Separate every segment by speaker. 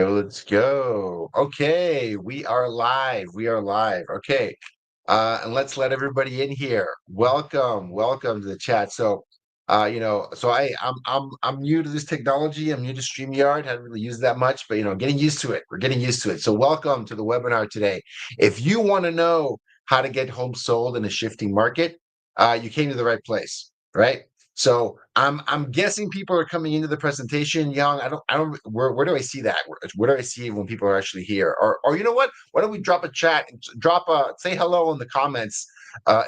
Speaker 1: Let's go. Okay, we are live. We are live. Okay. And let's let everybody in here. Welcome to the chat. I'm new to this technology. I'm new to StreamYard. Haven't really used that much, but getting used to it. We're getting used to it. So welcome to the webinar today. If you want to know how to get homes sold in a shifting market, you came to the right place, right? So I'm guessing people are coming into the presentation young. I don't where do I see that? Where do I see when people are actually here? Or you know what? Why don't we drop a chat and drop a say hello in the comments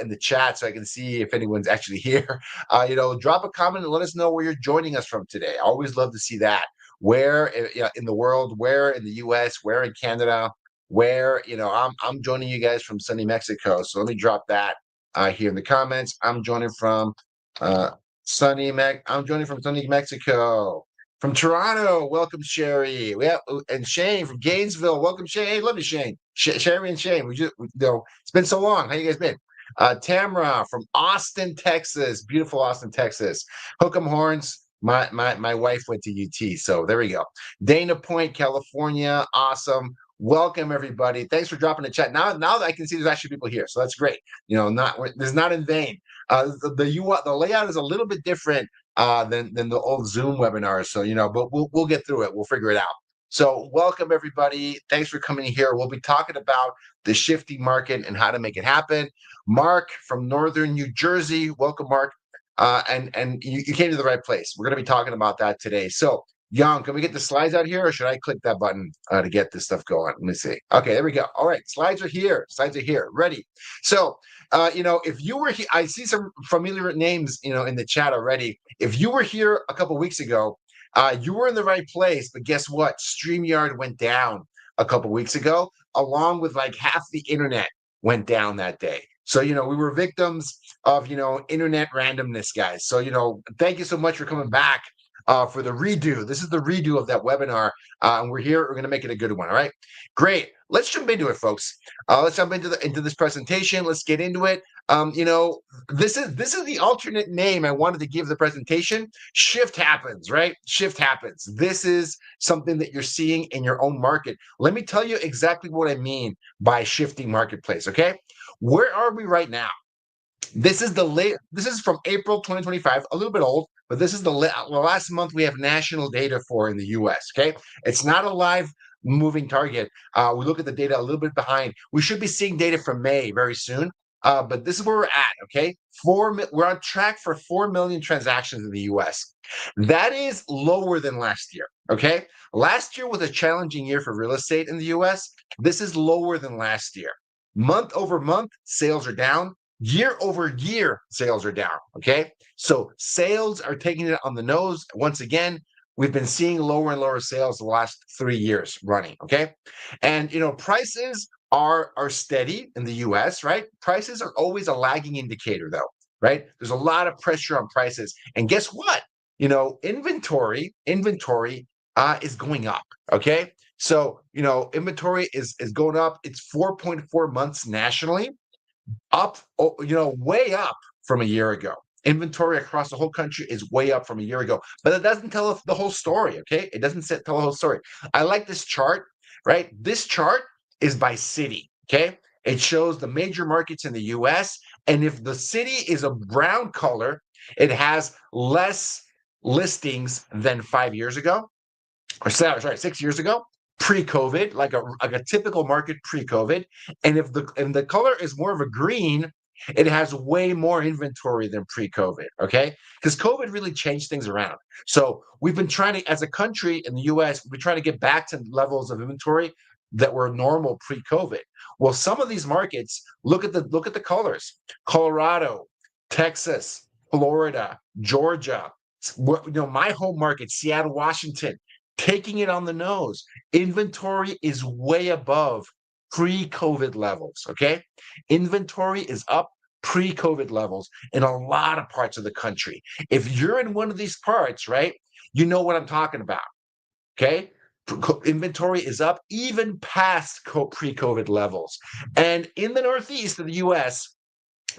Speaker 1: in the chat so I can see if anyone's actually here. Drop a comment and let us know where you're joining us from today. I always love to see that. Where in the world, where in the US, where in Canada, where I'm joining you guys from sunny Mexico. So let me drop that here in the comments. Uh I'm joining from sunny Mexico. From Toronto, welcome Sherry. And Shane from Gainesville, welcome Shane. Hey, love you, Shane. Sherry and Shane. It's been so long. How you guys been? Tamara from Austin, Texas, beautiful Austin, Texas. Hook'em Horns. My wife went to UT, so there we go. Dana Point, California, awesome. Welcome everybody. Thanks for dropping the chat. Now that I can see there's actually people here, so that's great. This is not in vain. The layout is a little bit different than the old Zoom webinars. So but we'll get through it. We'll figure it out. So welcome everybody. Thanks for coming here. We'll be talking about the shifting market and how to make it happen. Mark from Northern New Jersey. Welcome, Mark. And you came to the right place. We're going to be talking about that today. So Young, can we get the slides out here, or should I click that button to get this stuff going? Let me see. Okay, there we go. All right, slides are here. Slides are here. Ready. So if you were here, I see some familiar names, in the chat already. If you were here a couple weeks ago, you were in the right place. But guess what? StreamYard went down a couple weeks ago, along with like half the internet went down that day. So, we were victims of, internet randomness, guys. So, thank you so much for coming back for the redo. This is the redo of that webinar. And we're here. We're going to make it a good one. All right. Great. Let's jump into it, folks. Let's jump into this presentation. Let's get into it. This is the alternate name I wanted to give the presentation. Shift happens, right? Shift happens. This is something that you're seeing in your own market. Let me tell you exactly what I mean by shifting marketplace. Okay. Where are we right now? This is from April 2025, a little bit old, but this is the last month we have national data for in the US. Okay. It's not a live moving target. We look at the data a little bit behind. We should be seeing data from May very soon. But this is where we're at. Okay. We're on track for 4 million transactions in the US. That is lower than last year. Okay. Last year was a challenging year for real estate in the US. This is lower than last year. Month over month, sales are down. Year over year, sales are down. Okay. So sales are taking it on the nose. Once again, we've been seeing lower and lower sales the last 3 years running. Okay. And prices are steady in the US, right? Prices are always a lagging indicator, though, right? There's a lot of pressure on prices. And guess what? Inventory is going up. Okay. So, inventory is going up. It's 4.4 months nationally, up, way up from a year ago. Inventory across the whole country is way up from a year ago, but it doesn't tell the whole story. Okay, it doesn't tell the whole story. I like this chart, right? This chart is by city. Okay, it shows the major markets in the U.S., and if the city is a brown color, it has less listings than 5 years ago, or sorry, 6 years ago, pre-COVID, like a typical market pre-COVID. And if the color is more of a green, it has way more inventory than pre-COVID. Okay, because COVID really changed things around. So we've been trying to, as a country in the U.S., we're trying to get back to levels of inventory that were normal pre-COVID. Well, some of these markets, look at the colors: Colorado, Texas, Florida, Georgia. My home market, Seattle, Washington, taking it on the nose. Inventory is way above pre-COVID levels. Okay. Inventory is up pre-COVID levels in a lot of parts of the country. If you're in one of these parts, right, you know what I'm talking about. Okay. Inventory is up even past pre-COVID levels. And in the Northeast of the US,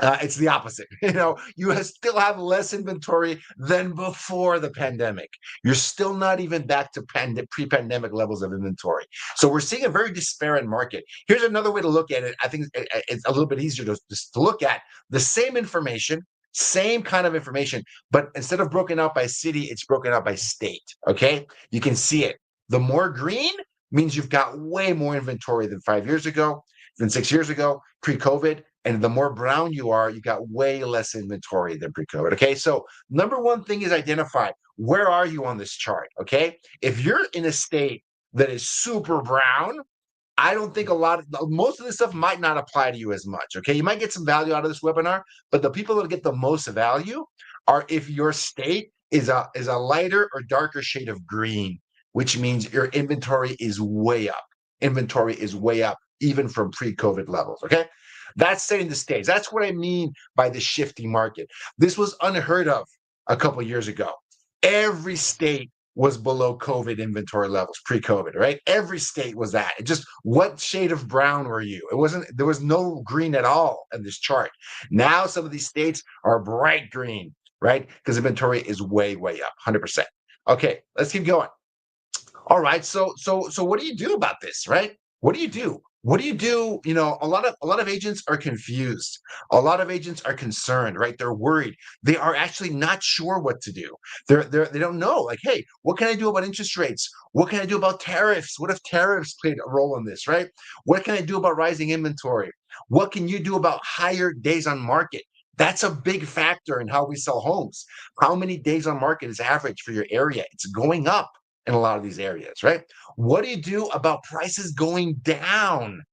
Speaker 1: It's the opposite. Still have less inventory than before the pandemic. You're still not even back to pre-pandemic levels of inventory. So we're seeing a very disparate market. Here's another way to look at it. I think it's a little bit easier to look at the same information, same kind of information, but instead of broken out by city, it's broken out by state. Okay, you can see it. The more green means you've got way more inventory than 5 years ago, than 6 years ago, pre-COVID. And the more brown you are, you got way less inventory than pre-COVID. Okay. So number one thing is identify where are you on this chart? Okay. If you're in a state that is super brown, I don't think most of this stuff might not apply to you as much. Okay. You might get some value out of this webinar, but the people that get the most value are if your state is a lighter or darker shade of green, which means your inventory is way up. Inventory is way up, even from pre-COVID levels. Okay. That's setting the stage. That's what I mean by the shifting market. This was unheard of a couple of years ago. Every state was below COVID inventory levels pre-COVID, right? Every state was that. It just, what shade of brown were you? There was no green at all in this chart. Now some of these states are bright green, right? Because inventory is way, way up, 100%. Okay, let's keep going. All right. So what do you do about this, right? What do you do? What do you do? A lot of agents are confused. A lot of agents are concerned, right? They're worried. They are actually not sure what to do. They don't know. Like, hey, what can I do about interest rates? What can I do about tariffs? What if tariffs played a role in this, right? What can I do about rising inventory? What can you do about higher days on market? That's a big factor in how we sell homes. How many days on market is average for your area? It's going up in a lot of these areas, right? What do you do about prices going down?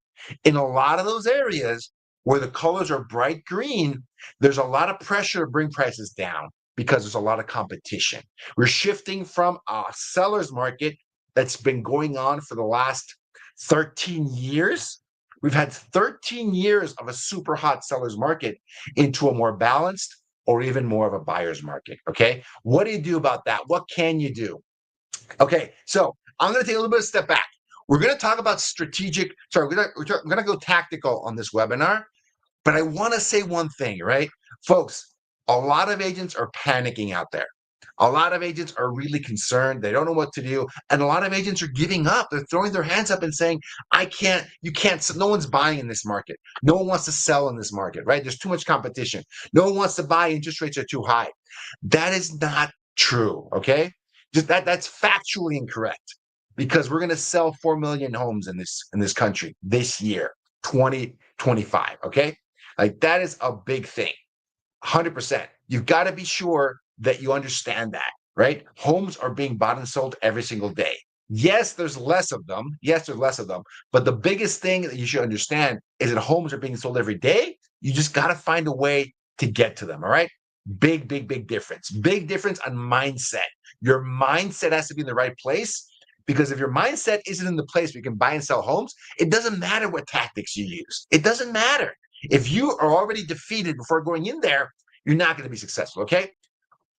Speaker 1: In a lot of those areas where the colors are bright green, there's a lot of pressure to bring prices down because there's a lot of competition. We're shifting from a seller's market that's been going on for the last 13 years. We've had 13 years of a super hot seller's market into a more balanced or even more of a buyer's market. Okay. What do you do about that? What can you do? Okay, so I'm going to take a little bit of a step back. We're going to talk about we're going to go tactical on this webinar, but I want to say one thing, right? Folks, a lot of agents are panicking out there. A lot of agents are really concerned. They don't know what to do. And a lot of agents are giving up. They're throwing their hands up and saying, you can't, no one's buying in this market. No one wants to sell in this market, right? There's too much competition. No one wants to buy. Interest rates are too high. That is not true, okay? Just that's factually incorrect because we're going to sell 4 million homes in this country this year, 2025, okay? Like that is a big thing. 100%. You've got to be sure that you understand that, right? Homes are being bought and sold every single day. Yes, there's less of them. Yes, there's less of them. But the biggest thing that you should understand is that homes are being sold every day. You just got to find a way to get to them. All right. Big, big, big difference. Big difference on mindset. Your mindset has to be in the right place because if your mindset isn't in the place where you can buy and sell homes, it doesn't matter what tactics you use. It doesn't matter. If you are already defeated before going in there, you're not going to be successful. Okay.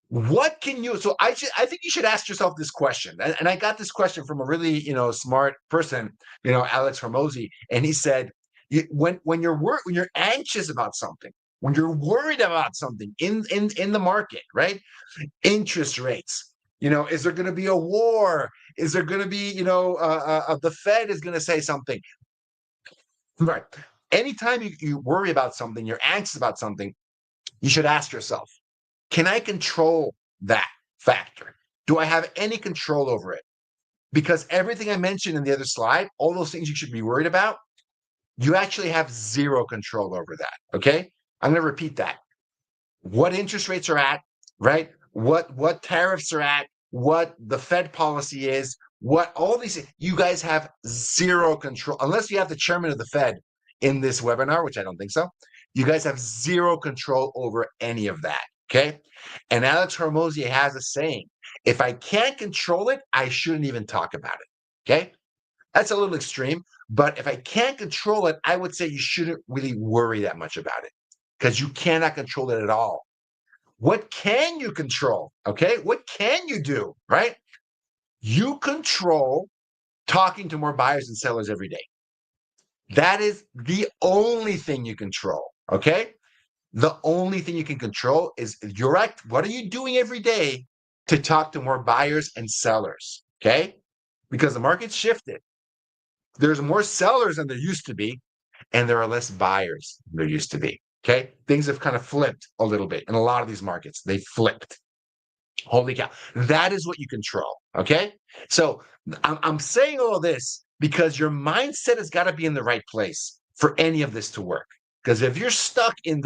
Speaker 1: What can you? So I think you should ask yourself this question. And I got this question from a really smart person, Alex Hormozy, and he said, when you're anxious about something, when you're worried about something in the market, right? Interest rates. Is there going to be a war? Is there going to be the Fed is going to say something? Right. Anytime you worry about something, you're anxious about something, you should ask yourself, can I control that factor? Do I have any control over it? Because everything I mentioned in the other slide, all those things you should be worried about, you actually have zero control over that. Okay. I'm going to repeat that. What interest rates are at, right? What tariffs are at, what the Fed policy is, what all these, you guys have zero control, unless you have the chairman of the Fed in this webinar, which I don't think so. You guys have zero control over any of that. Okay. And Alex Hormozy has a saying, if I can't control it, I shouldn't even talk about it. Okay. That's a little extreme, but if I can't control it, I would say you shouldn't really worry that much about it because you cannot control it at all. What can you control? Okay. What can you do? Right. You control talking to more buyers and sellers every day. That is the only thing you control. Okay. The only thing you can control is what are you doing every day to talk to more buyers and sellers? Okay. Because the market's shifted. There's more sellers than there used to be, and there are less buyers than there used to be. Okay. Things have kind of flipped a little bit in a lot of these markets. They flipped. Holy cow. That is what you control. Okay. So I'm saying all of this because your mindset has got to be in the right place for any of this to work. Because if you're stuck in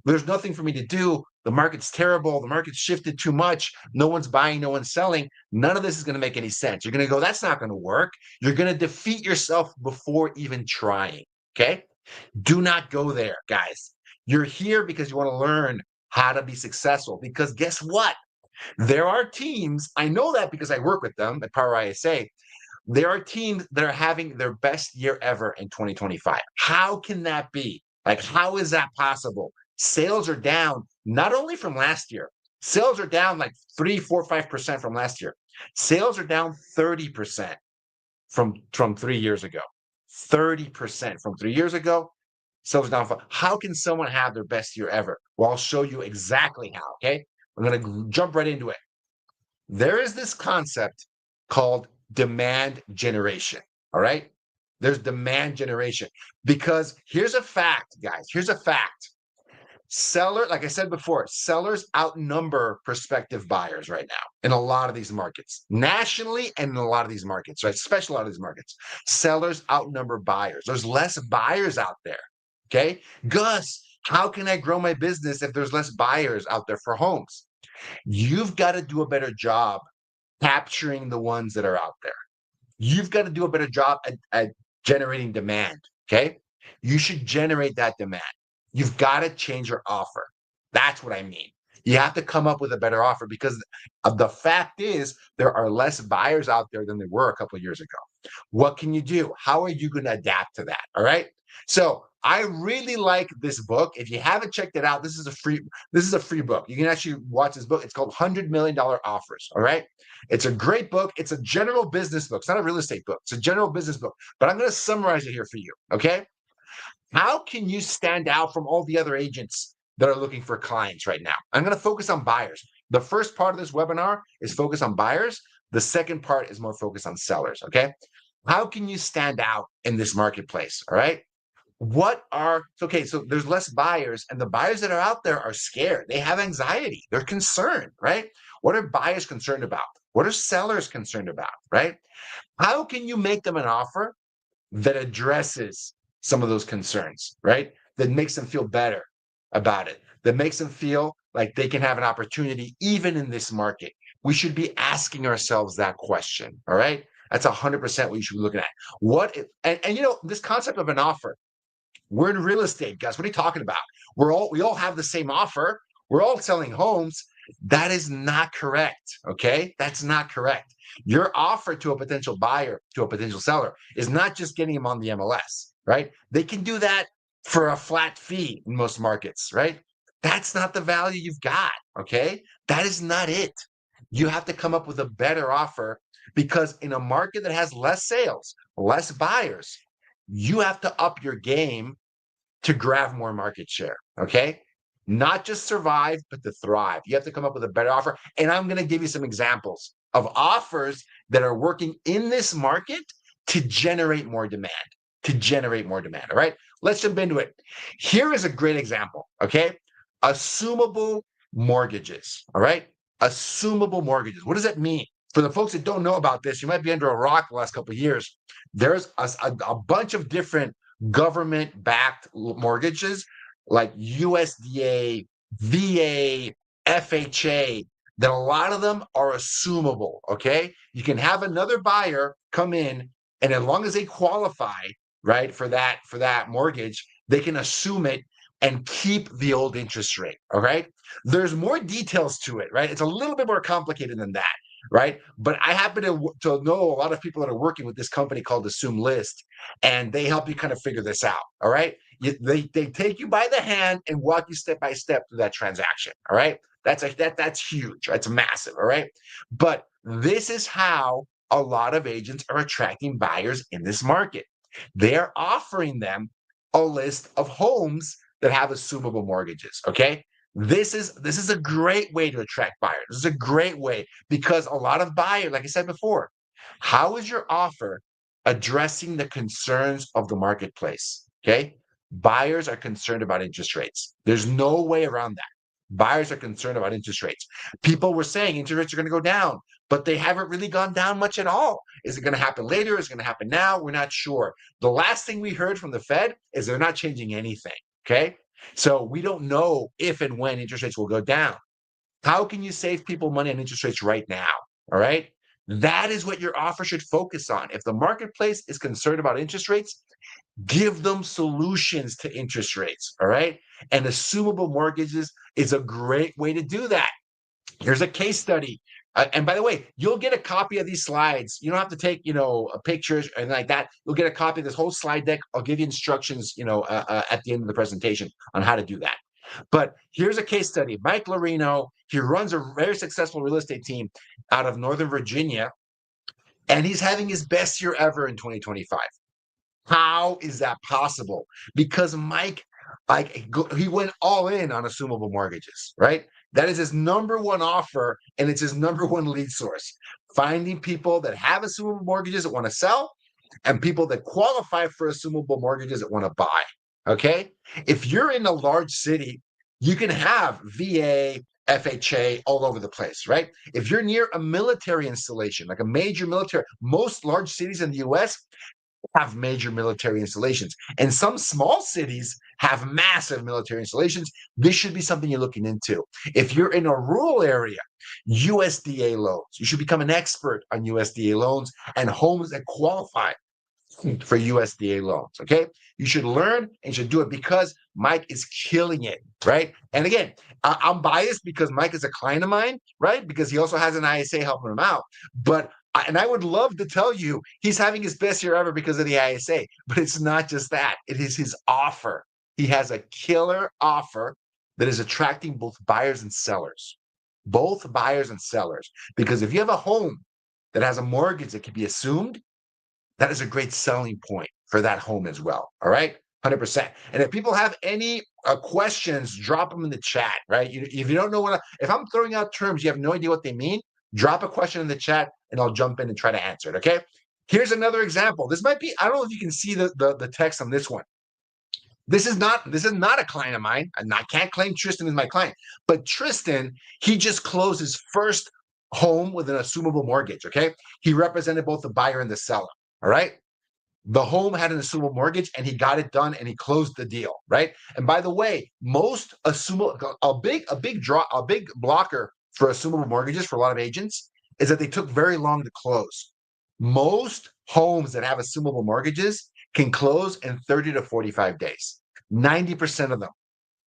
Speaker 1: there's nothing for me to do, the market's terrible, the market's shifted too much, no one's buying, no one's selling, none of this is going to make any sense. You're going to go, that's not going to work. You're going to defeat yourself before even trying. Okay. Do not go there, guys. You're here because you want to learn how to be successful. Because guess what? There are teams, I know that because I work with them at Power ISA. There are teams that are having their best year ever in 2025. How can that be? Like, how is that possible? Sales are down not only from last year, sales are down like 3, 4, 5% from last year. Sales are down 30% from 3 years ago. 30% from 3 years ago. Sales are down. How can someone have their best year ever? Well, I'll show you exactly how. Okay. I'm going to jump right into it. There is this concept called demand generation. All right. There's demand generation because here's a fact, guys. Here's a fact. Like I said before, sellers outnumber prospective buyers right now in a lot of these markets, nationally and in a lot of these markets, right? Especially a lot of these markets. Sellers outnumber buyers. There's less buyers out there. Okay. Gus, how can I grow my business if there's less buyers out there for homes? You've got to do a better job capturing the ones that are out there. You've got to do a better job at generating demand. Okay. You should generate that demand. You've got to change your offer. That's what I mean. You have to come up with a better offer because the fact is there are less buyers out there than there were a couple of years ago. What can you do? How are you going to adapt to that? All right. So I really like this book. If you haven't checked it out, this is a free book. You can actually watch this book. It's called $100 Million Offers. All right. It's a great book. It's a general business book. It's not a real estate book. It's a general business book. But I'm going to summarize it here for you. Okay. How can you stand out from all the other agents that are looking for clients right now? I'm going to focus on buyers. The first part of this webinar is focused on buyers. The second part is more focused on sellers. Okay. How can you stand out in this marketplace? All right. So there's less buyers, and the buyers that are out there are scared. They have anxiety. They're concerned, right? What are buyers concerned about? What are sellers concerned about, right? How can you make them an offer that addresses some of those concerns, right? That makes them feel better about it, that makes them feel like they can have an opportunity even in this market. We should be asking ourselves that question, all right? That's 100% what you should be looking at. This concept of an offer, we're in real estate, guys. What are you talking about? We all have the same offer. We're all selling homes. That is not correct. Okay. That's not correct. Your offer to a potential buyer, to a potential seller, is not just getting them on the MLS, right? They can do that for a flat fee in most markets, right? That's not the value you've got. Okay. That is not it. You have to come up with a better offer because in a market that has less sales, less buyers, you have to up your game to grab more market share. Okay. Not just survive, but to thrive. You have to come up with a better offer. And I'm going to give you some examples of offers that are working in this market to generate more demand. To generate more demand. All right. Let's jump into it. Here is a great example. Okay. Assumable mortgages. All right. Assumable mortgages. What does that mean? For the folks that don't know about this, you might be under a rock the last couple of years. There's a bunch of different government-backed mortgages like USDA, VA, FHA, that a lot of them are assumable, okay? You can have another buyer come in, and as long as they qualify, right, for that mortgage, they can assume it and keep the old interest rate, all right? There's more details to it, right? It's a little bit more complicated than that, right? But I happen to know a lot of people that are working with this company called Assume List, and they help you kind of figure this out. All right. They take you by the hand and walk you step by step through that transaction. All right. That's huge. That's massive. All right. But this is how a lot of agents are attracting buyers in this market. They're offering them a list of homes that have assumable mortgages. Okay. This is a great way to attract buyers. This is a great way because a lot of buyers, like I said before, how is your offer addressing the concerns of the marketplace? Okay. Buyers are concerned about interest rates. There's no way around that. Buyers are concerned about interest rates. People were saying interest rates are going to go down, but they haven't really gone down much at all. Is it going to happen later? Is it going to happen now? We're not sure. The last thing we heard from the Fed is they're not changing anything. Okay. So we don't know if and when interest rates will go down. How can you save people money on interest rates right now? All right. That is what your offer should focus on. If the marketplace is concerned about interest rates, give them solutions to interest rates. All right. And assumable mortgages is a great way to do that. Here's a case study. And by the way, you'll get a copy of these slides. You don't have to take, pictures and like that. You'll get a copy of this whole slide deck. I'll give you instructions, at the end of the presentation on how to do that. But here's a case study. Mike Lorino, he runs a very successful real estate team out of Northern Virginia, and he's having his best year ever in 2025. How is that possible? Because Mike, he went all in on assumable mortgages, right? That is his number one offer, and it's his number one lead source. Finding people that have assumable mortgages that want to sell, and people that qualify for assumable mortgages that want to buy. Okay, if you're in a large city, you can have VA, FHA all over the place, right? If you're near a military installation, like a major military, most large cities in the US have major military installations. And some small cities have massive military installations. This should be something you're looking into. If you're in a rural area, USDA loans. You should become an expert on USDA loans and homes that qualify for USDA loans. Okay. You should learn and should do it because Mike is killing it. Right. And again, I'm biased because Mike is a client of mine, right? Because he also has an ISA helping him out. But and I would love to tell you he's having his best year ever because of the ISA, but it's not just that. It is his offer. He has a killer offer that is attracting both buyers and sellers, both buyers and sellers. Because if you have a home that has a mortgage that can be assumed, that is a great selling point for that home as well. All right. 100%. And if people have any questions, drop them in the chat, right? If you don't know if I'm throwing out terms, you have no idea what they mean, drop a question in the chat and I'll jump in and try to answer it. Okay. Here's another example. This might be, I don't know if you can see the text on this one. This is not a client of mine. And I can't claim Tristan is my client, but Tristan, he just closed his first home with an assumable mortgage. Okay. He represented both the buyer and the seller. All right. The home had an assumable mortgage and he got it done and he closed the deal. Right. And by the way, most assumable, a big blocker for assumable mortgages for a lot of agents is that they took very long to close. Most homes that have assumable mortgages can close in 30 to 45 days. 90% of them,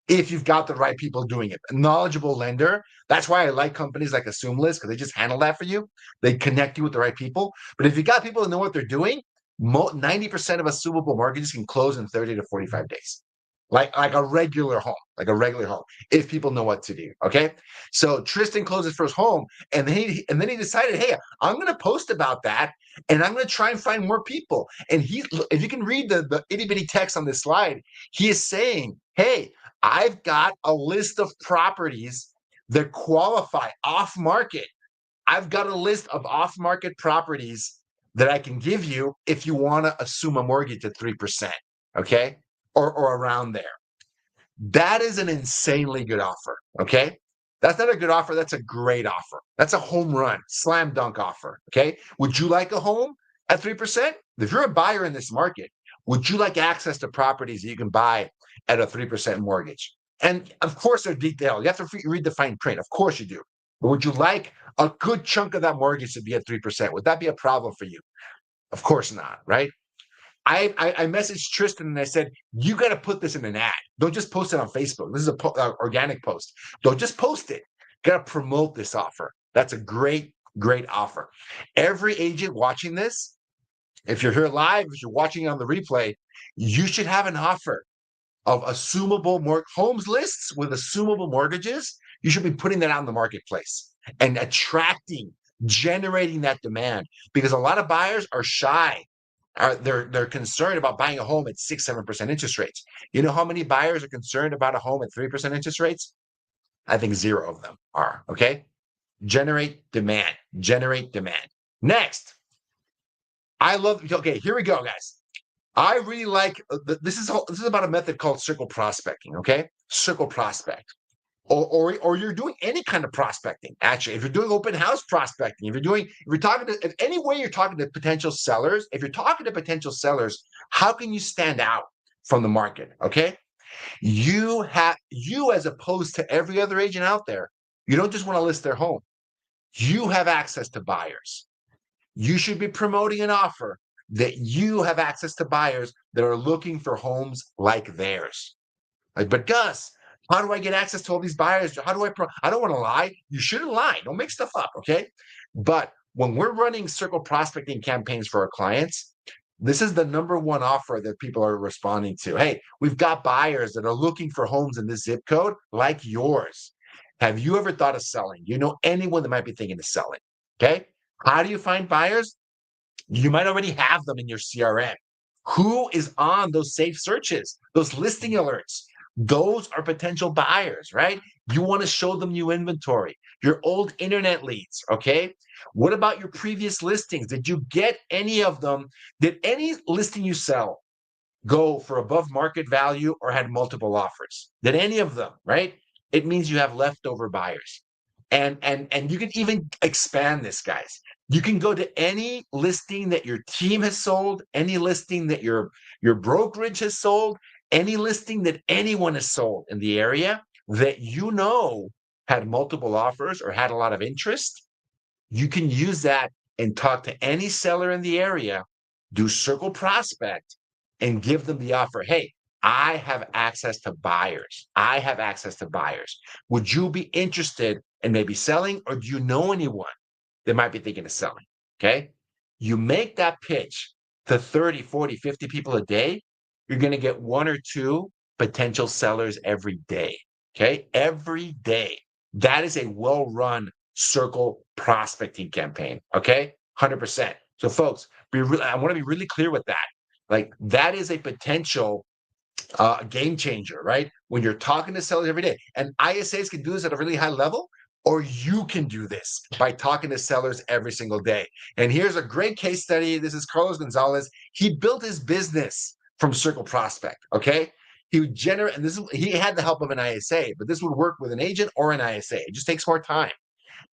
Speaker 1: if you've got the right people doing it. A knowledgeable lender. That's why I like companies like AssumeList because they just handle that for you. They connect you with the right people. But if you got people that know what they're doing, 90% of assumable mortgages can close in 30 to 45 days. Like a regular home, if people know what to do. Okay. So Tristan closed his first home and then he decided, hey, I'm going to post about that and I'm going to try and find more people. And if you can read the itty bitty text on this slide, he is saying, hey, I've got a list of properties that qualify off market. I've got a list of off market properties that I can give you if you want to assume a mortgage at 3%. Okay. Or around there. That is an insanely good offer. Okay. That's not a good offer. That's a great offer. That's a home run, slam dunk offer. Okay. Would you like a home at 3%? If you're a buyer in this market, would you like access to properties that you can buy at a 3% mortgage? And of course, they're detailed. You have to read the fine print. Of course you do. But would you like a good chunk of that mortgage to be at 3%? Would that be a problem for you? Of course not, right? I messaged Tristan and I said, you got to put this in an ad. Don't just post it on Facebook. This is an organic post. Don't just post it. Got to promote this offer. That's a great, great offer. Every agent watching this, if you're here live, if you're watching on the replay, you should have an offer of assumable homes lists with assumable mortgages. You should be putting that out in the marketplace and generating that demand because a lot of buyers are shy they're concerned about buying a home at 6-7% interest rates. You know how many buyers are concerned about a home at 3% interest rates? I think zero of them are. Okay, generate demand. Generate demand. Next, I love. Okay, here we go, guys. I really like this is about a method called circle prospecting. Okay, circle prospect. Or you're doing any kind of prospecting. Actually, if you're doing open house prospecting, if you're talking to, if any way you're talking to potential sellers, if you're talking to potential sellers, how can you stand out from the market? Okay, you as opposed to every other agent out there, you don't just want to list their home. You have access to buyers. You should be promoting an offer that you have access to buyers that are looking for homes like theirs. Like, but Gus, how do I get access to all these buyers? How do I don't want to lie. You shouldn't lie. Don't make stuff up. Okay. But when we're running circle prospecting campaigns for our clients, this is the number one offer that people are responding to. Hey, we've got buyers that are looking for homes in this zip code like yours. Have you ever thought of selling? You know anyone that might be thinking of selling? Okay. How do you find buyers? You might already have them in your CRM. Who is on those safe searches, those listing alerts? Those are potential buyers, right? You want to show them new inventory, your old internet leads, okay? What about your previous listings? Did you get any of them? Did any listing you sell go for above market value or had multiple offers? Did any of them, right? It means you have leftover buyers. And you can even expand this, guys. You can go to any listing that your team has sold, any listing that your brokerage has sold, any listing that anyone has sold in the area that you know had multiple offers or had a lot of interest. You can use that and talk to any seller in the area, do circle prospect, and give them the offer. Hey, I have access to buyers. I have access to buyers. Would you be interested in maybe selling, or do you know anyone that might be thinking of selling? Okay. You make that pitch to 30, 40, 50 people a day, you're going to get one or two potential sellers every day. Okay. Every day. That is a well run circle prospecting campaign. Okay. 100%. So, folks, I want to be really clear with that. Like, that is a potential game changer, right? When you're talking to sellers every day. And ISAs can do this at a really high level, or you can do this by talking to sellers every single day. And here's a great case study. This is Carlos Gonzalez. He built his business from Circle Prospect. Okay. He would generate, and he had the help of an ISA, but this would work with an agent or an ISA. It just takes more time.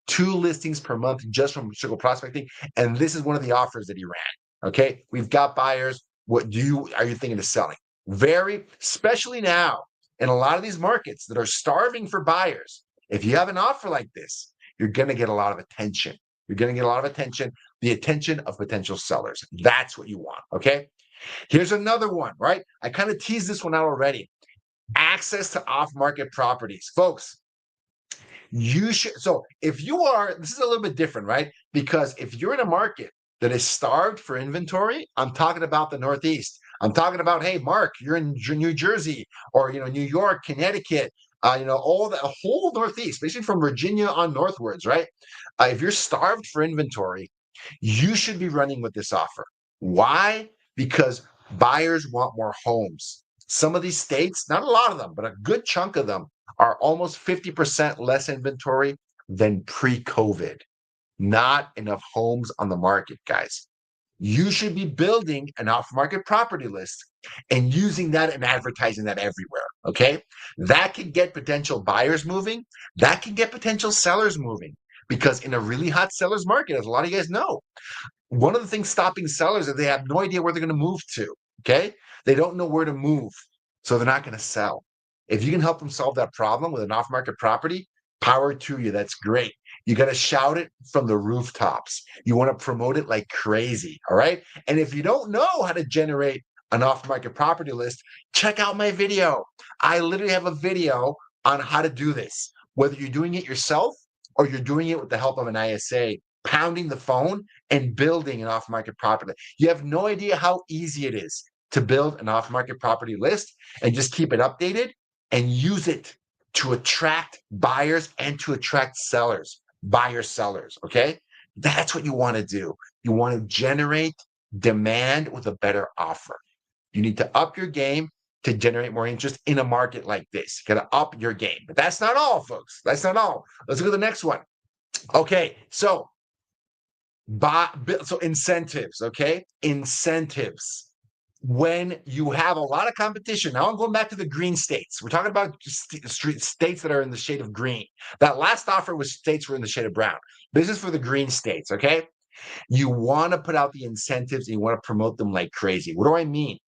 Speaker 1: 2 listings per month just from Circle Prospecting. And this is one of the offers that he ran. Okay. We've got buyers. Are you thinking of selling? Very, especially now in a lot of these markets that are starving for buyers. If you have an offer like this, you're going to get a lot of attention. You're going to get a lot of attention, the attention of potential sellers. That's what you want. Okay. Here's another one, right? I kind of teased this one out already. Access to off-market properties. Folks, you should. So if you are, this is a little bit different, right? Because if you're in a market that is starved for inventory, I'm talking about the Northeast. I'm talking about, hey, Mark, you're in New Jersey or New York, Connecticut, all the whole Northeast, basically from Virginia on northwards, right? If you're starved for inventory, you should be running with this offer. Why? Because buyers want more homes. Some of these states, not a lot of them, but a good chunk of them are almost 50% less inventory than pre-COVID. Not enough homes on the market, guys. You should be building an off-market property list and using that and advertising that everywhere. Okay. That can get potential buyers moving. That can get potential sellers moving, because in a really hot seller's market, as a lot of you guys know, one of the things stopping sellers is they have no idea where they're going to move to. Okay. They don't know where to move. So they're not going to sell. If you can help them solve that problem with an off market property, power to you. That's great. You got to shout it from the rooftops. You want to promote it like crazy. All right. And if you don't know how to generate an off market property list, check out my video. I literally have a video on how to do this, whether you're doing it yourself or you're doing it with the help of an ISA, pounding the phone and building an off-market property. You have no idea how easy it is to build an off-market property list and just keep it updated and use it to attract buyers and to attract sellers, buyer sellers. Okay. That's what you want to do. You want to generate demand with a better offer. You need to up your game to generate more interest in a market like this. You got to up your game. But that's not all, folks. That's not all. Let's go to the next one. Okay, so incentives, okay? Incentives. When you have a lot of competition, now I'm going back to the green states. We're talking about states that are in the shade of green. That last offer was states were in the shade of brown. This is for the green states, okay? You want to put out the incentives and you want to promote them like crazy. What do I mean?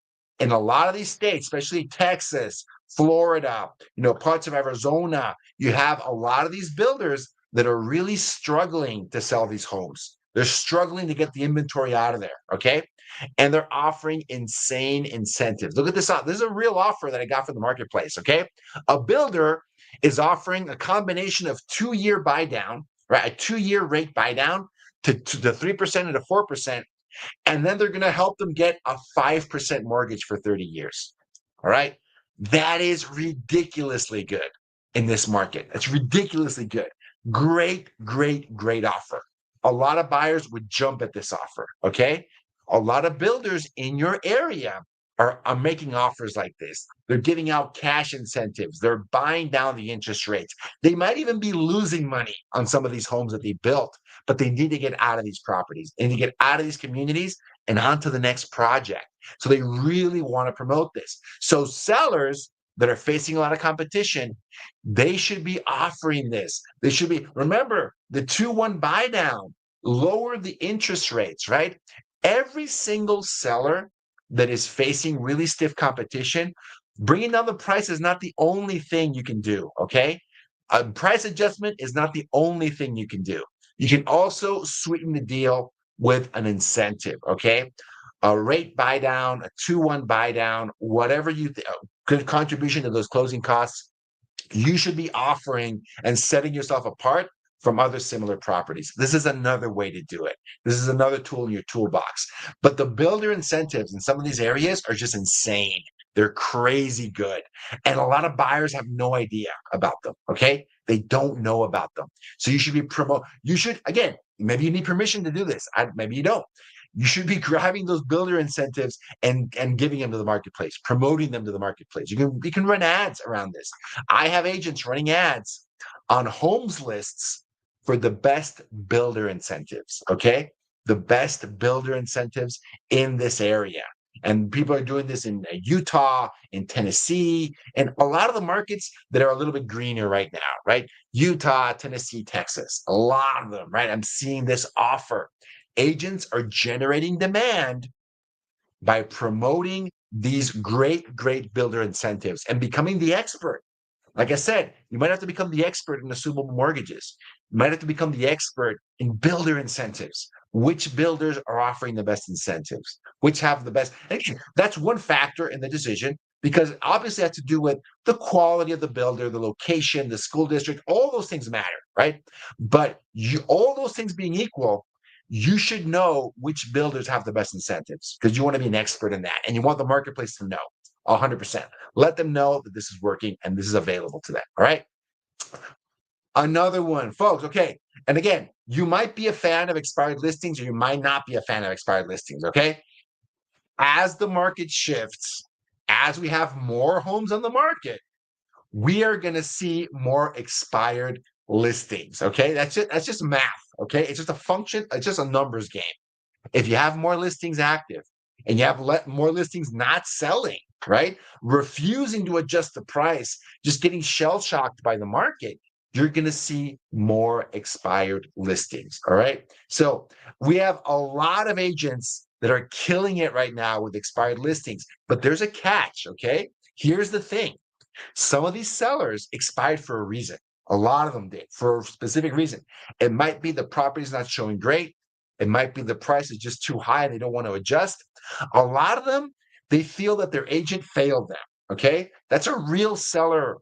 Speaker 1: In a lot of these states, especially Texas, Florida, parts of Arizona, you have a lot of these builders that are really struggling to sell these homes. They're struggling to get the inventory out of there, okay? And they're offering insane incentives. Look at this. This is a real offer that I got from the marketplace, okay? A builder is offering a combination of 2-year buy down, right? A 2-year rate buy down to the 3% and the 4%, and then they're going to help them get a 5% mortgage for 30 years. All right. That is ridiculously good in this market. It's ridiculously good. Great, great, great offer. A lot of buyers would jump at this offer. Okay. A lot of builders in your area are making offers like this. They're giving out cash incentives. They're buying down the interest rates. They might even be losing money on some of these homes that they built, but they need to get out of these properties and to get out of these communities and on to the next project. So they really want to promote this. So sellers that are facing a lot of competition, they should be offering this. They should be, remember, the 2-1 buy down, lower the interest rates, right? Every single seller that is facing really stiff competition, bringing down the price is not the only thing you can do, okay? A price adjustment is not the only thing you can do. You can also sweeten the deal with an incentive, okay? A rate buy down, a 2-1 buy down, whatever good contribution to those closing costs, you should be offering and setting yourself apart from other similar properties. This is another way to do it. This is another tool in your toolbox. But the builder incentives in some of these areas are just insane. They're crazy good. And a lot of buyers have no idea about them. Okay. They don't know about them. So you should be you should, again, maybe you need permission to do this. Maybe you don't. You should be grabbing those builder incentives and giving them to the marketplace, promoting them to the marketplace. You can run ads around this. I have agents running ads on homes lists for the best builder incentives, okay? The best builder incentives in this area. And people are doing this in Utah, in Tennessee, and a lot of the markets that are a little bit greener right now, right? Utah, Tennessee, Texas, a lot of them, right? I'm seeing this offer. Agents are generating demand by promoting these great, great builder incentives and becoming the expert. Like I said, you might have to become the expert in assumable mortgages. You might have to become the expert in builder incentives. Which builders are offering the best incentives? Which have the best? That's one factor in the decision because obviously it has to do with the quality of the builder, the location, the school district, all those things matter, right? But all those things being equal, you should know which builders have the best incentives because you want to be an expert in that and you want the marketplace to know 100%. Let them know that this is working and this is available to them. All right. Another one, folks. Okay. And again, you might be a fan of expired listings or you might not be a fan of expired listings. Okay. As the market shifts, as we have more homes on the market, we are going to see more expired listings. Okay. That's it. That's just math. Okay. It's just a function. It's just a numbers game. If you have more listings active and you have more listings not selling, right? Refusing to adjust the price, just getting shell shocked by the market, you're going to see more expired listings. All right. So we have a lot of agents that are killing it right now with expired listings, but there's a catch. Okay. Here's the thing. Some of these sellers expired for a reason. A lot of them did for a specific reason. It might be the property's not showing great. It might be the price is just too high. They don't want to adjust. A lot of them, they feel that their agent failed them. Okay. That's a real seller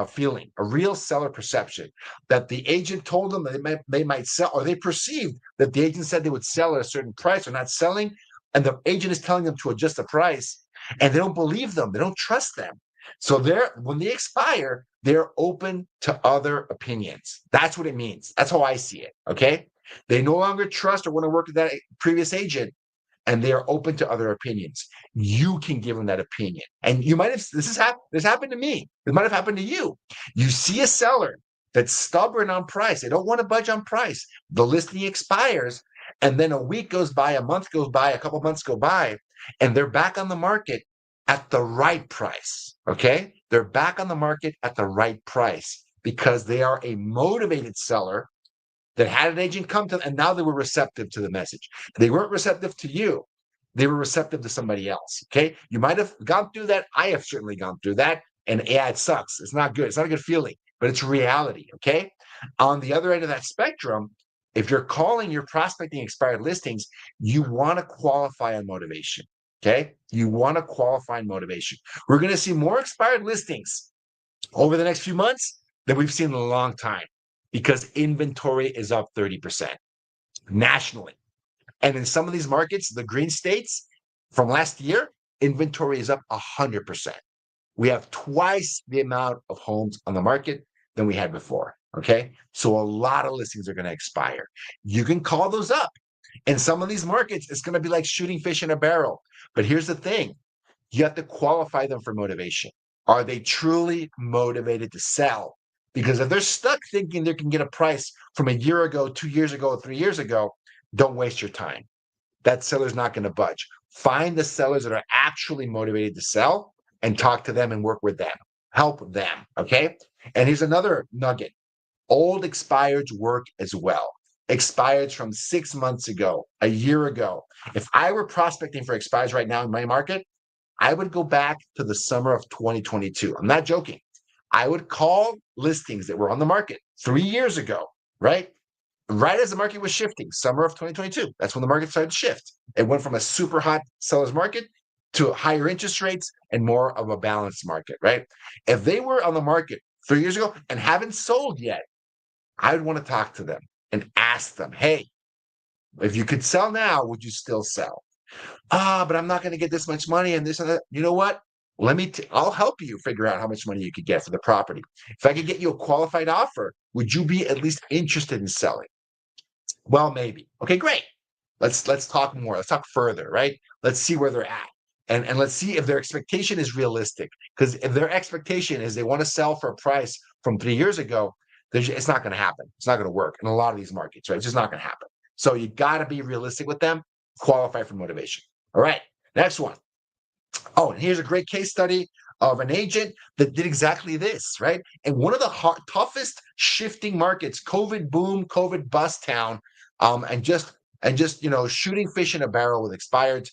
Speaker 1: feeling, a real seller perception that the agent told them that they might sell, or they perceived that the agent said they would sell at a certain price or not selling. And the agent is telling them to adjust the price and they don't believe them. They don't trust them. So when they expire, they're open to other opinions. That's what it means. That's how I see it. Okay. They no longer trust or want to work with that previous agent. and they are open to other opinions, you can give them that opinion. And you might have, this happened to me. It might have happened to you. You see a seller that's stubborn on price. They don't want to budge on price. The listing expires, and then a week goes by, a month goes by, a couple months go by, and they're back on the market at the right price. Okay? They're back on the market at the right price because they are a motivated seller that had an agent come to them, and now they were receptive to the message. They weren't receptive to you. They were receptive to somebody else. Okay. You might have gone through that. I have certainly gone through that. And yeah, it sucks. It's not good. It's not a good feeling, but it's reality. Okay. On the other end of that spectrum, if you're calling your prospecting expired listings, you want to qualify on motivation. Okay. You want to qualify on motivation. We're going to see more expired listings over the next few months than we've seen in a long time because inventory is up 30% nationally. And in some of these markets, the green states from last year, inventory is up 100%. We have twice the amount of homes on the market than we had before. Okay. So a lot of listings are going to expire. You can call those up. In some of these markets, it's going to be like shooting fish in a barrel. But here's the thing, you have to qualify them for motivation. Are they truly motivated to sell? Because if they're stuck thinking they can get a price from a year ago, 2 years ago, 3 years ago, don't waste your time. That seller's not going to budge. Find the sellers that are actually motivated to sell and talk to them and work with them. Help them. Okay. And here's another nugget. Old expireds work as well. Expireds from 6 months ago, a year ago. If I were prospecting for expireds right now in my market, I would go back to the summer of 2022. I'm not joking. I would call listings that were on the market 3 years ago, right? Right as the market was shifting, summer of 2022. That's when the market started to shift. It went from a super hot seller's market to higher interest rates and more of a balanced market, right? If they were on the market 3 years ago and haven't sold yet, I would want to talk to them and ask them, hey, if you could sell now, would you still sell? But I'm not going to get this much money and this and that. You know what? I'll help you figure out how much money you could get for the property. If I could get you a qualified offer, would you be at least interested in selling? Well, maybe. Okay, great. Let's talk more. Let's talk further, right? Let's see where they're at. And let's see if their expectation is realistic. Because if their expectation is they want to sell for a price from 3 years ago, it's not going to happen. It's not going to work in a lot of these markets, right? It's just not going to happen. So you got to be realistic with them, qualify for motivation. All right, next one. Oh, and here's a great case study of an agent that did exactly this, right? And one of the toughest shifting markets, COVID boom, COVID bust town, and just shooting fish in a barrel with expireds.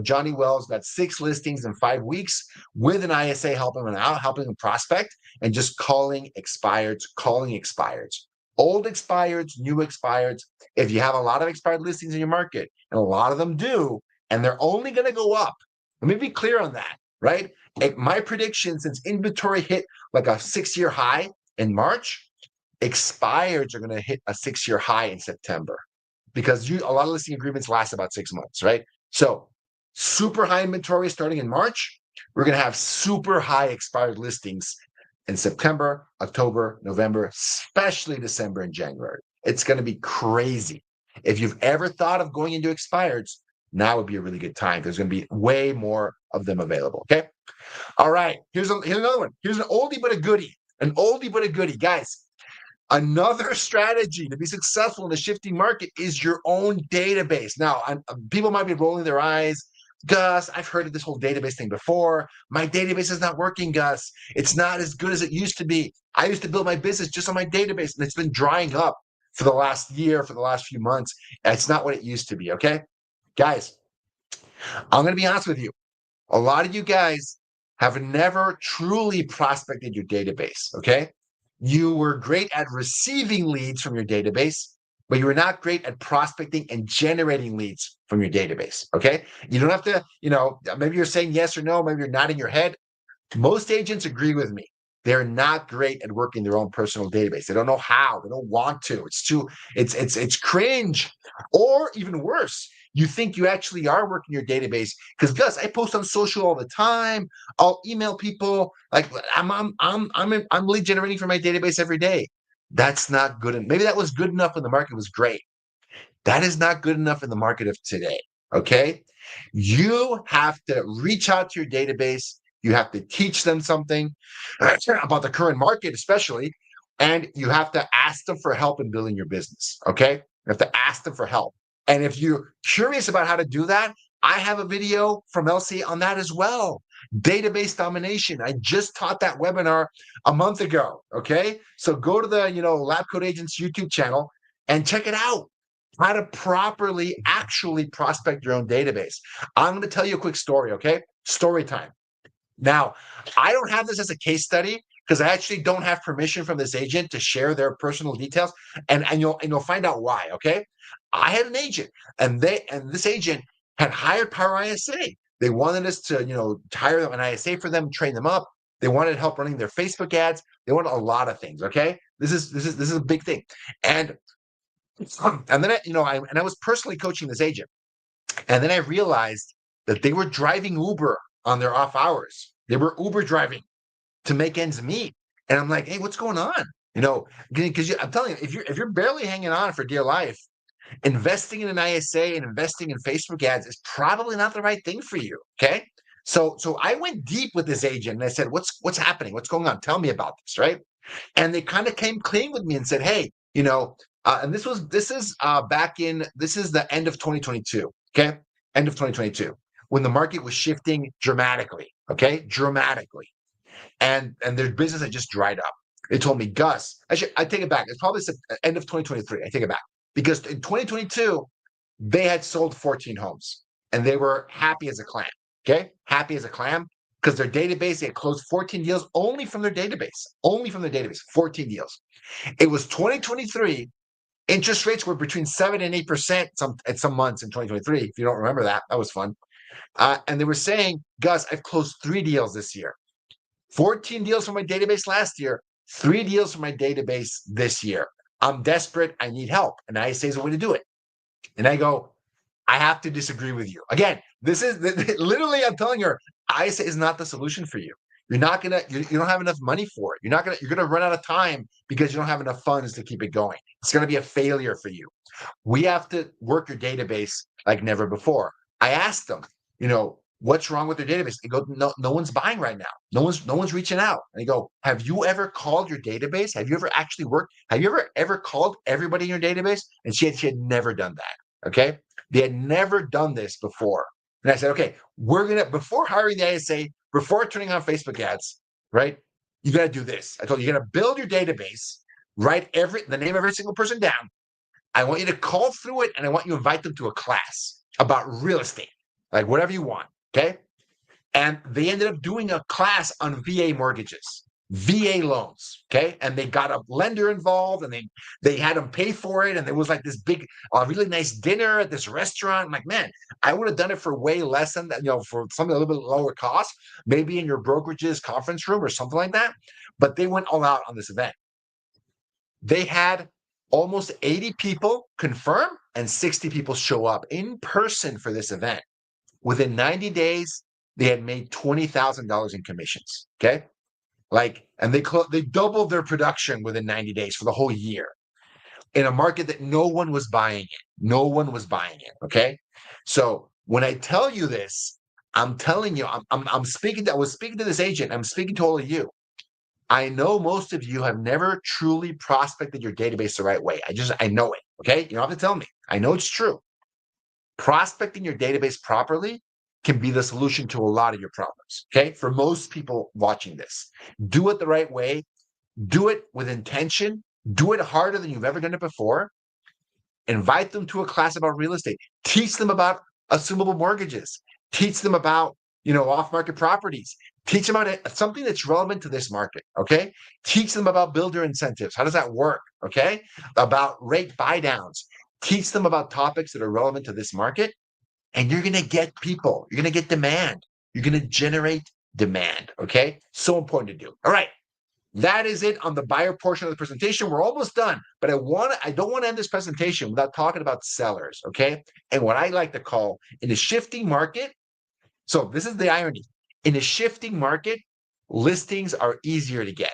Speaker 1: Johnny Wells got 6 listings in 5 weeks with an ISA helping him out, helping him prospect, and just calling expireds. Old expireds, new expireds. If you have a lot of expired listings in your market, and a lot of them do, and they're only going to go up. Let me be clear on that, right? My prediction, since inventory hit like a 6-year high in March, expireds are going to hit a 6-year high in September because a lot of listing agreements last about 6 months, right? So super high inventory starting in March. We're going to have super high expired listings in September, October, November, especially December and January. It's going to be crazy. If you've ever thought of going into expireds, now would be a really good time. There's going to be way more of them available. Okay. All right. Here's another one. Here's an oldie but a goodie. An oldie but a goodie. Guys, another strategy to be successful in a shifting market is your own database. Now, people might be rolling their eyes. Gus, I've heard of this whole database thing before. My database is not working, Gus. It's not as good as it used to be. I used to build my business just on my database, and it's been drying up for the last year, for the last few months. It's not what it used to be, okay? Guys, I'm going to be honest with you. A lot of you guys have never truly prospected your database, okay? You were great at receiving leads from your database, but you were not great at prospecting and generating leads from your database, okay? You don't have to, maybe you're saying yes or no, maybe you're nodding your head. Most agents agree with me. They're not great at working their own personal database. They don't know how. They don't want to. It's cringe. Or even worse, you think you actually are working your database because Gus, I post on social all the time. I'll email people. Like I'm lead generating for my database every day. That's not good. Maybe that was good enough when the market was great. That is not good enough in the market of today. Okay. You have to reach out to your database. You have to teach them something about the current market, especially, and you have to ask them for help in building your business. Okay. You have to ask them for help. And if you're curious about how to do that, I have a video from Elsie on that as well. Database domination. I just taught that webinar a month ago. Okay. So go to the, Lab Code Agents YouTube channel and check it out. How to properly actually prospect your own database. I'm going to tell you a quick story. Okay. Story time. Now, I don't have this as a case study because I actually don't have permission from this agent to share their personal details, and you'll find out why. Okay, I had an agent, and this agent had hired Power ISA. They wanted us to hire an ISA for them, train them up. They wanted help running their Facebook ads. They wanted a lot of things. Okay, this is a big thing, and then I was personally coaching this agent, and then I realized that they were driving Uber on their off hours. They were Uber driving to make ends meet. And I'm like, hey, what's going on? Because I'm telling you, if you're barely hanging on for dear life, investing in an ISA and investing in Facebook ads is probably not the right thing for you. Okay. So I went deep with this agent and I said, what's happening? What's going on? Tell me about this, right? And they kind of came clean with me and said, hey, and this is the end of 2022. Okay. End of 2022, when the market was shifting dramatically. Okay. Dramatically. And their business had just dried up. They told me, Gus, I take it back. It's probably end of 2023. I take it back because in 2022, they had sold 14 homes and they were happy as a clam. Okay. Happy as a clam because their database, they had closed 14 deals only from their database, 14 deals. It was 2023. Interest rates were between 7 and 8% at some months in 2023. If you don't remember that was fun. And they were saying, Gus, I've closed 3 deals this year. 14 deals from my database last year, 3 deals from my database this year. I'm desperate. I need help. And ISA is a way to do it. And I go, I have to disagree with you. Again, this is literally, I'm telling you, ISA is not the solution for you. You're not gonna, you don't have enough money for it. You're gonna run out of time because you don't have enough funds to keep it going. It's gonna be a failure for you. We have to work your database like never before. I asked them, what's wrong with their database? They go, no one's buying right now. No one's reaching out. And I go, have you ever called your database? Have you ever actually worked? Have you ever called everybody in your database? And she had never done that. Okay. They had never done this before. And I said, okay, before hiring the ISA, before turning on Facebook ads, right? You got to do this. I told you, you got to build your database, write the name of every single person down. I want you to call through it and I want you to invite them to a class about real estate, like whatever you want. Okay. And they ended up doing a class on VA mortgages, VA loans. Okay. And they got a lender involved and they had them pay for it. And there was like this big, really nice dinner at this restaurant. I'm like, man, I would have done it for way less than that, for something a little bit lower cost, maybe in your brokerage's conference room or something like that. But they went all out on this event. They had almost 80 people confirm and 60 people show up in person for this event. Within 90 days, they had made $20,000 in commissions. Okay. And they doubled their production within 90 days for the whole year in a market that no one was buying it. No one was buying it. Okay. So when I tell you this, I'm telling you, I'm speaking. I was speaking to this agent. I'm speaking to all of you. I know most of you have never truly prospected your database the right way. I know it. Okay. You don't have to tell me. I know it's true. Prospecting your database properly can be the solution to a lot of your problems. Okay. For most people watching this, do it the right way, do it with intention, do it harder than you've ever done it before. Invite them to a class about real estate, teach them about assumable mortgages, teach them about, off-market properties, teach them about something that's relevant to this market. Okay. Teach them about builder incentives. How does that work? Okay. About rate buy downs. Teach them about topics that are relevant to this market, and you're going to get people. You're going to get demand. You're going to generate demand. Okay. So important to do. All right. That is it on the buyer portion of the presentation. We're almost done, but I don't want to end this presentation without talking about sellers. Okay. And what I like to call in a shifting market. So this is the irony. In a shifting market, listings are easier to get,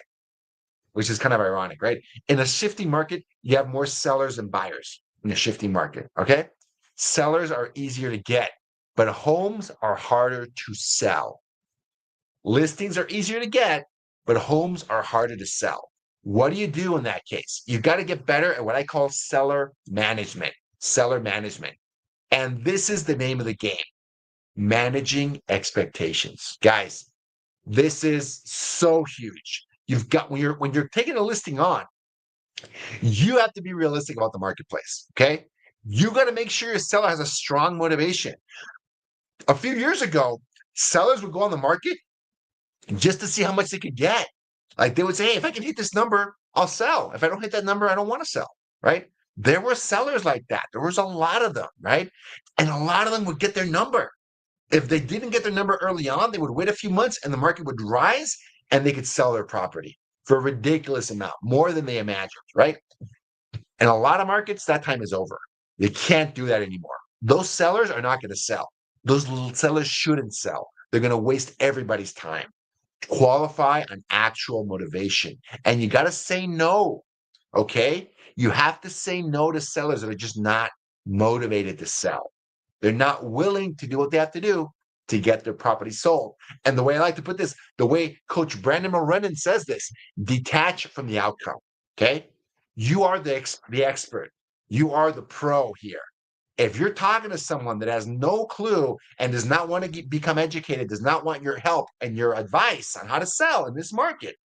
Speaker 1: which is kind of ironic, right? In a shifting market, you have more sellers than buyers in a shifting market. Okay. Sellers are easier to get, but homes are harder to sell. Listings are easier to get, but homes are harder to sell. What do you do in that case? You've got to get better at what I call seller management. Seller management. And this is the name of the game, managing expectations. Guys, this is so huge. You've got when you're taking a listing on, you have to be realistic about the marketplace. Okay. You got to make sure your seller has a strong motivation. A few years ago, sellers would go on the market just to see how much they could get. Like they would say, hey, if I can hit this number, I'll sell. If I don't hit that number, I don't want to sell. Right. There were sellers like that. There was a lot of them. Right. And a lot of them would get their number. If they didn't get their number early on, they would wait a few months and the market would rise and they could sell their property for a ridiculous amount, more than they imagined. Right. And a lot of markets, that time is over. They can't do that anymore. Those sellers are not going to sell. Those little sellers shouldn't sell. They're going to waste everybody's time. Qualify on actual motivation. And you got to say no. Okay. You have to say no to sellers that are just not motivated to sell. They're not willing to do what they have to do to get their property sold. And the way I like to put this, the way Coach Brandon Morenin says this, detach from the outcome. Okay. You are the expert. You are the pro here. If you're talking to someone that has no clue and does not want to become educated, does not want your help and your advice on how to sell in this market,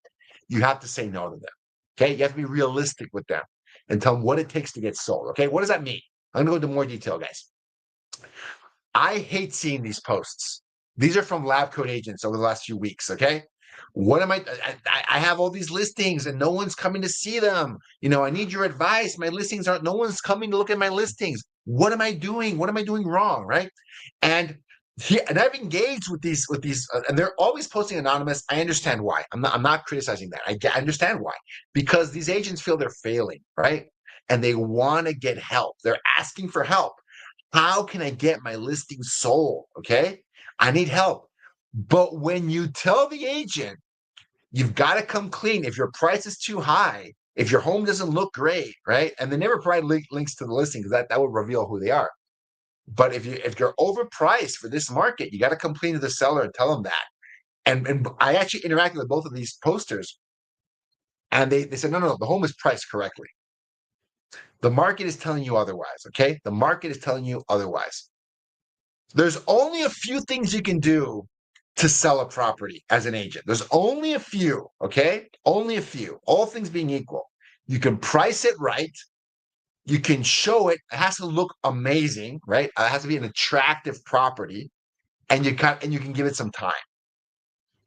Speaker 1: you have to say no to them. Okay. You have to be realistic with them and tell them what it takes to get sold. Okay. What does that mean? I'm going to go into more detail, guys. I hate seeing these posts. These are from lab coat agents over the last few weeks. Okay. What am I have all these listings and no one's coming to see them. I need your advice. My listings aren't, no one's coming to look at my listings. What am I doing? What am I doing wrong? Right. And I've engaged with these, and they're always posting anonymous. I understand why. I'm not criticizing that. I understand why, because these agents feel they're failing. Right. And they want to get help. They're asking for help. How can I get my listing sold? Okay. I need help. But when you tell the agent, you've got to come clean. If your price is too high, if your home doesn't look great, right? And they never provide links to the listing because that would reveal who they are. But if you're overpriced for this market, you got to come clean to the seller and tell them that. And I actually interacted with both of these posters, and they said, no, the home is priced correctly. The market is telling you otherwise. Okay. The market is telling you otherwise. There's only a few things you can do to sell a property as an agent. There's only a few, okay? Only a few, all things being equal. You can price it right. You can show it. It has to look amazing, right? It has to be an attractive property, and you can give it some time.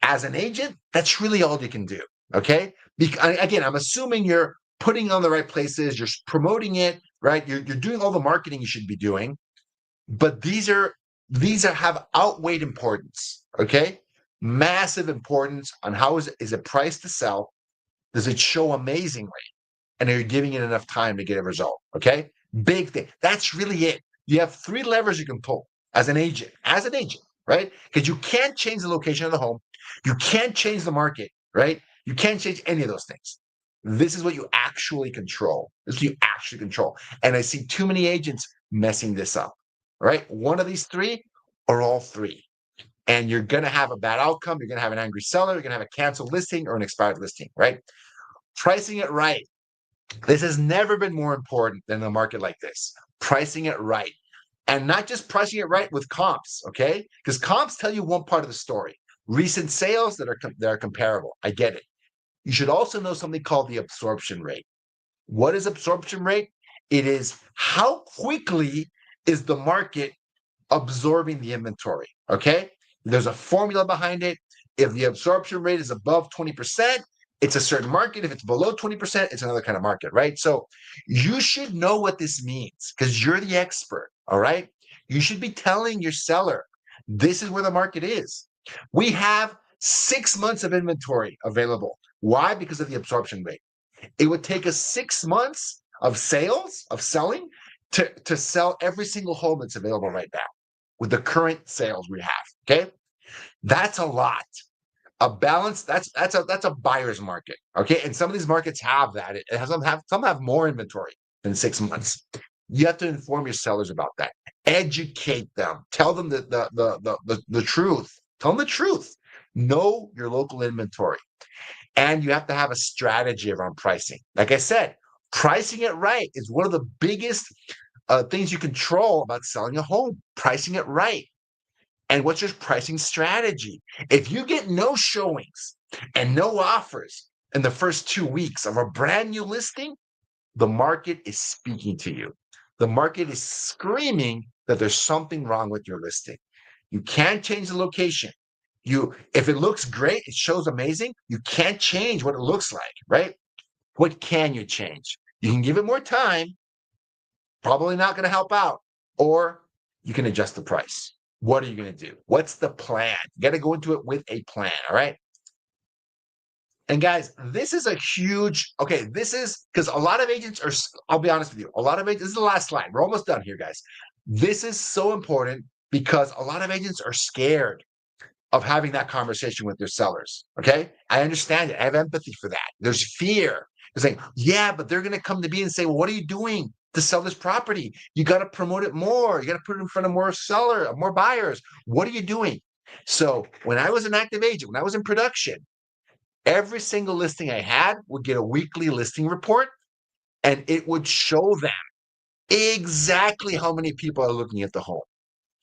Speaker 1: As an agent, that's really all you can do, okay? Again, I'm assuming you're putting on the right places, you're promoting it, right? You're doing all the marketing you should be doing, but these have outweighed importance. Okay, massive importance on how is it priced to sell? Does it show amazingly? And are you giving it enough time to get a result? Okay, big thing. That's really it. You have three levers you can pull as an agent. Right? Because you can't change the location of the home. You can't change the market. Right? You can't change any of those things. This is what you actually control. This is what you actually control. And I see too many agents messing this up. Right? One of these three or all three. And you're going to have a bad outcome. You're going to have an angry seller. You're going to have a canceled listing or an expired listing, right? Pricing it right. This has never been more important than a market like this. Pricing it right. And not just pricing it right with comps, okay? Because comps tell you one part of the story. Recent sales that are comparable. I get it. You should also know something called the absorption rate. What is absorption rate? It is how quickly is the market absorbing the inventory, okay? There's a formula behind it. If the absorption rate is above 20%, it's a certain market. If it's below 20%, it's another kind of market, right? So you should know what this means because you're the expert, all right? You should be telling your seller, this is where the market is. We have 6 months of inventory available. Why? Because of the absorption rate. It would take us 6 months of selling, to sell every single home that's available right now with the current sales we have. Okay. That's a lot. A balance, that's a buyer's market. Okay. And some of these markets have that. Some have more inventory than 6 months. You have to inform your sellers about that. Educate them. Tell them the truth. Tell them the truth. Know your local inventory. And you have to have a strategy around pricing. Like I said, pricing it right is one of the biggest things you control about selling a home. Pricing it right. And what's your pricing strategy? If you get no showings and no offers in the first 2 weeks of a brand new listing, the market is speaking to you. The market is screaming that there's something wrong with your listing. You can't change the location. If it looks great, it shows amazing. You can't change what it looks like, right? What can you change? You can give it more time, probably not going to help out, or you can adjust the price. What are you going to do? What's the plan? You got to go into it with a plan, all right? And guys, this is a huge, okay, this is because a lot of agents are, I'll be honest with you, a lot of agents, this is the last slide. We're almost done here, guys. This is so important because a lot of agents are scared of having that conversation with their sellers. Okay. I understand it. I have empathy for that. There's fear. They're saying, yeah, but they're going to come to me and say, well, what are you doing to sell this property? You got to promote it more. You got to put it in front of more buyers. What are you doing? So when I was an active agent, when I was in production, every single listing I had would get a weekly listing report and it would show them exactly how many people are looking at the home.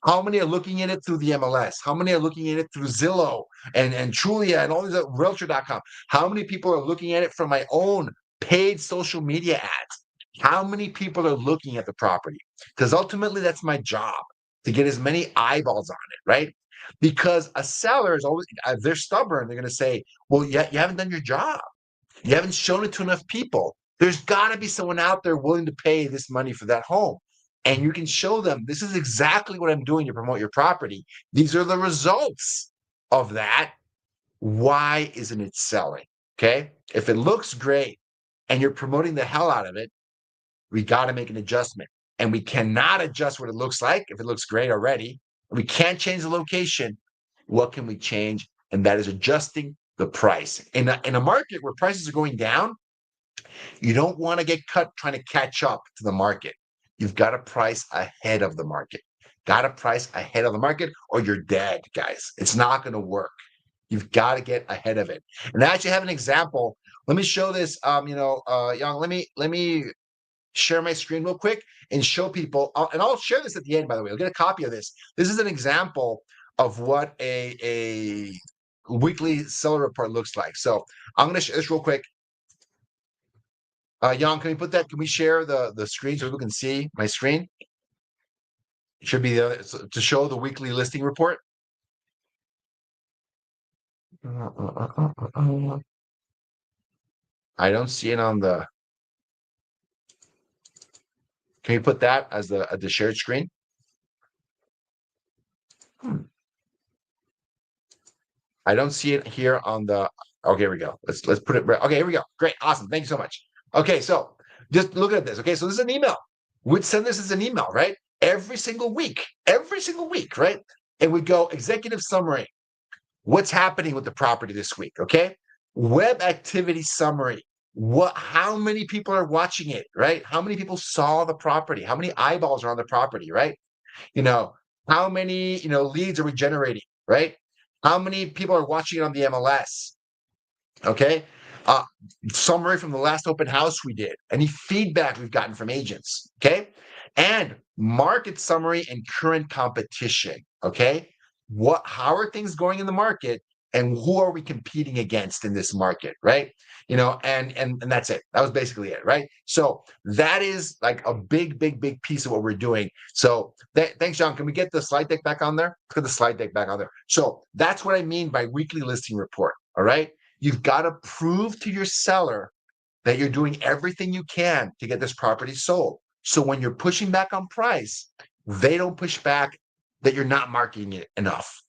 Speaker 1: How many are looking at it through the MLS? How many are looking at it through Zillow and Trulia and all these other Realtor.com? How many people are looking at it from my own paid social media ads? How many people are looking at the property? Because ultimately, that's my job to get as many eyeballs on it, right? Because a seller is always, they're stubborn. They're going to say, well, you haven't done your job. You haven't shown it to enough people. There's got to be someone out there willing to pay this money for that home. And you can show them this is exactly what I'm doing to promote your property. These are the results of that. Why isn't it selling? Okay. If it looks great and you're promoting the hell out of it, we got to make an adjustment. And we cannot adjust what it looks like if it looks great already. We can't change the location. What can we change? And that is adjusting the price. In a market where prices are going down, you don't want to get cut trying to catch up to the market. You've got to price ahead of the market. Got to price ahead of the market or you're dead, guys. It's not going to work. You've got to get ahead of it. And I actually have an example. Let me show this. Young, let me share my screen real quick and show people. And I'll share this at the end, by the way. I'll get a copy of this. This is an example of what a weekly seller report looks like. So I'm going to share this real quick. Jan, can we put that? Can we share the screen so people can see my screen? It should be to show the weekly listing report. I don't see it on the. Can you put that as the shared screen? I don't see it here on the. Okay, here we go. Let's put it. Okay, here we go. Great, awesome. Thank you so much. Okay, so just look at this. Okay, so this is an email. We'd send this as an email, right? Every single week, right? And we go executive summary. What's happening with the property this week? Okay, web activity summary. How many people are watching it, right? How many people saw the property? How many eyeballs are on the property, right? You know, how many, leads are we generating, right? How many people are watching it on the MLS? Okay. Uh, Summary from the last open house we did. Any feedback we've gotten from agents. Okay. And market summary and current competition. Okay. How are things going in the market and who are we competing against in this market? Right. And that's it. That was basically it. Right. So that is like a big piece of what we're doing. So thanks, John. Can we get the slide deck back on there? Put the slide deck back on there. So that's what I mean by weekly listing report. All right. You've got to prove to your seller that you're doing everything you can to get this property sold. So when you're pushing back on price, they don't push back that you're not marketing it enough,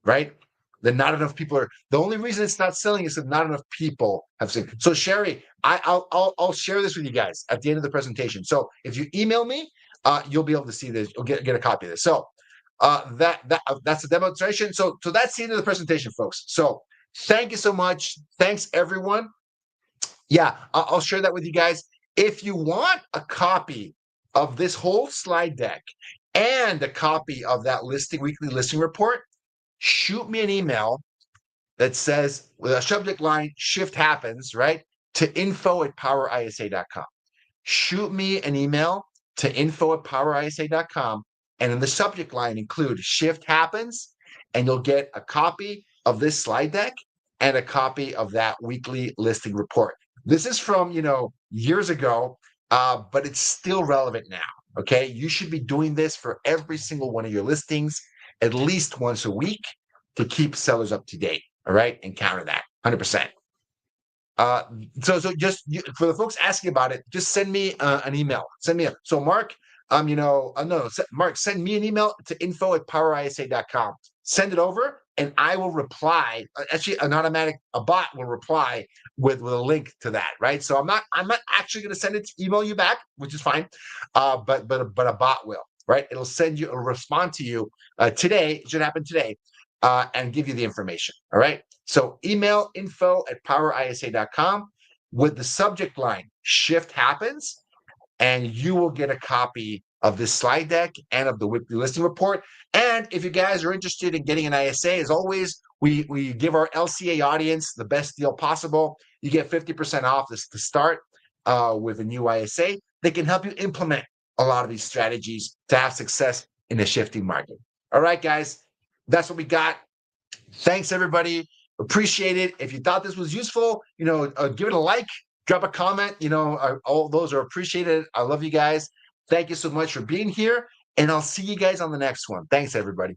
Speaker 1: right? That not enough people are. The only reason it's not selling is that not enough people have seen. So Sherry, I'll share this with you guys at the end of the presentation. So if you email me, you'll be able to see this. You'll get a copy of this. So that's the demonstration. So that's the end of the presentation, folks. So thank you so much. Thanks, everyone. Yeah, I'll share that with you guys. If you want a copy of this whole slide deck and a copy of that weekly listing report, shoot me an email that says, with a subject line, shift happens, right? To info@powerisa.com. Shoot me an email to info@powerisa.com. And in the subject line, include shift happens, and you'll get a copy of this slide deck and a copy of that weekly listing report. This is from, years ago, but it's still relevant now. Okay. You should be doing this for every single one of your listings at least once a week to keep sellers up to date. All right. And counter that 100%. So just for the folks asking about it, just send me an email. So Mark, no, Mark, send me an email to info@powerisa.com. Send it over, and I will reply. Actually, a bot will reply with a link to that, right? So I'm not actually going to email you back, which is fine. But a bot will, right? It'll respond to you today. It should happen today, and give you the information. All right. So email info@powerisa.com with the subject line shift happens, and you will get a copy of this slide deck and of the weekly listing report. And if you guys are interested in getting an ISA, as always, we give our LCA audience the best deal possible. You get 50% off this to start with a new ISA. They can help you implement a lot of these strategies to have success in a shifting market. All right, guys, that's what we got. Thanks, everybody. Appreciate it. If you thought this was useful, give it a like, drop a comment. All those are appreciated. I love you guys. Thank you so much for being here, and I'll see you guys on the next one. Thanks, everybody.